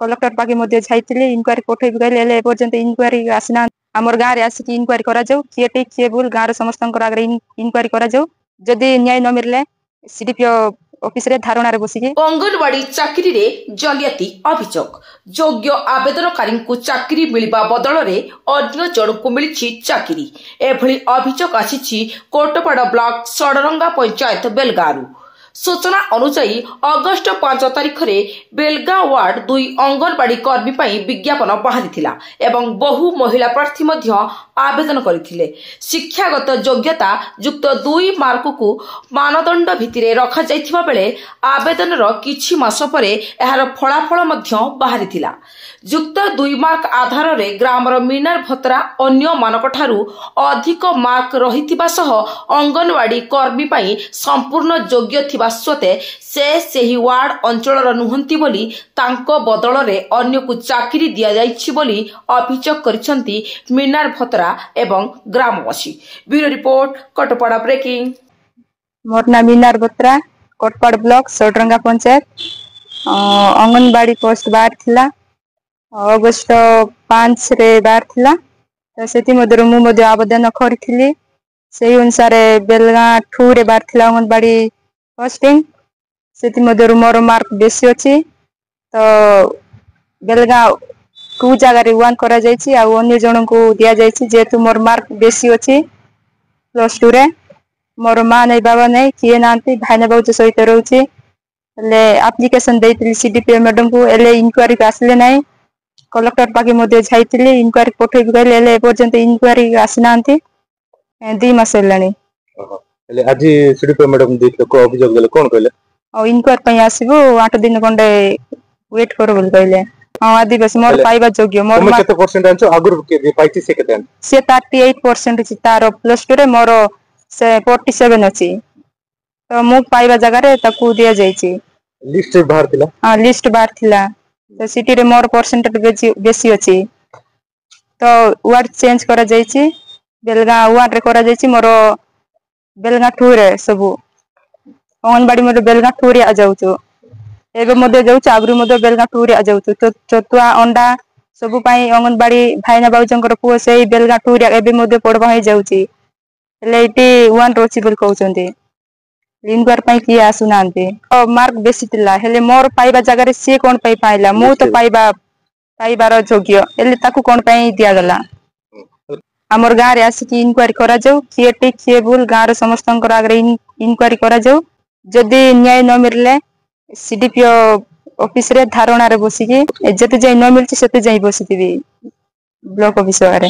Collector पाखे जाइए inquiry पठे कहले एपर्यंत इनक्वारी आसीना आमर गाँव में आसिक इनक्वारी करा किए ठीक किए भूल गाँव समस्त आगे इनक्वारी करा जदि न्याय न मिलले सीडीपीओ ऑफिस रे धारणा रे बसिके अंगनवाड़ी चाकरी रे जलियाती अभियोग योग्य आवेदनकारी को चाकरी मिलवा बदल रे अन्य जन को मिली चाकरी एभली अभियोग आसी कोटपाड़ ब्लॉक सड़रंगा पंचायत बेलगारू सूचना अनुसार अगस्ट 5 तारिख में बेलगां वार्ड 2 अंगनवाड़ी कर्मी पर विज्ञापन बाहरी एवं बहु महिला प्रार्थी आवेदन करथिले। शिक्षागत योग्यता युक्त 2 मार्क को मानदंड भित्तिरे रखा जाइथिबा बेले आवेदनर किछि मास परे एहार फलाफल मध्य बाहरी युक्त 2 मार्क आधार रे ग्रामर मीनार भत्रा अन्य मानक ठारू अधिक मार्क रहिथिबा सह अंगनवाड़ी कर्मी पई संपूर्ण योग्य थिबा सत्वे से वार्ड अंचल नुहंती बोली तांको बदल रे अन्य को चाकरी दिया जाइछि बोली अभियोग करिसंती मीनार भत्रा एवं ग्रामवासी। Bureau report Kotpada breaking. मोर ना मीनार भत्रा कोटपाड़ ब्लॉक सड़रंगा पंचायत अंगनवाड़ी पोस्ट बाहर थिला अगस्ट 5 रे बाहर थिला तो सेति मधुर मु मध्य आवेदन करथिली से अनुसार बेलगां 2 रे बाहर थिला अंगनवाड़ी पोस्टिंग सेति मधुर मोर मार्क बेसी अछि तो बेलगां 2 जगह रे 1 करा जायछि आ अन्य जन को दिया जायछि जेतु मोर मार्क बेसी अछि +2 रे मोर मां नै बाबा नै किए नांती भाई नै बहुत सहित रहउछि ले एप्लीकेशन देइतिली सीडीपीओ मैडम को एले इनक्वारी आसले नै कलेक्टर पाखे जाइए इनक्वारी पठे कहले एपर्यंत इनक्वारी आसीना 2 मास हेलानी आज सीडीपीओ मैडम देखले को अभियोग देले कोन कहले इनक्वारी पई आसीबो 8 दिन खंडे वेट करो बोल कहले हां आदिवासी मोर पाइबा योग्य मोर केते परसेंट आंचो आगुर के पाइछि से केते से 38% छि तार +2 रे मोर से 47 अछि तो मु पाइबा जगह रे ताकू दिया जाइछि लिस्ट बाहर थिला हां लिस्ट बाहर थिला तो सिटी रे मोर परसेंटेज बेसी अछि तो वार्ड चेंज करा जाइछि बेलगां 1 रे करा जाइछि मोर बेलगां 2 रे सब अंगनवाड़ी मोर बेलगां 2 रे आ जाउछो एबे मधे जाउछ आगरु मधे बेलगां 2 रे आ जाउछो तो चतुआ अंडा सब पई अंगनवाड़ी भाईना बाउचंकर पुओ सेही बेलगां 2 रे एबे मधे पड़बा हो जाउछि लेटी 1 रोची बोल कहउचंती इनक्वारी पई किए आसुनांती मार्क बेसी तिला हेले मोर पाइबा जगह रे से कोन पई पाइला मु तो पाइबार योग्य एले ताकू कोन पई दिया गला हमर गाँव रे आसिक इनक्वारी करा किए ठीक किए भूल गाँव समस्त आगे इनक्वारी करा जदि न्याय न मिलले सीडीपीओ ऑफिस रे धारणा रे बसिके जते जाई न मिलछि सेते जाई बसिथिबी ब्लॉक ऑफिस रे।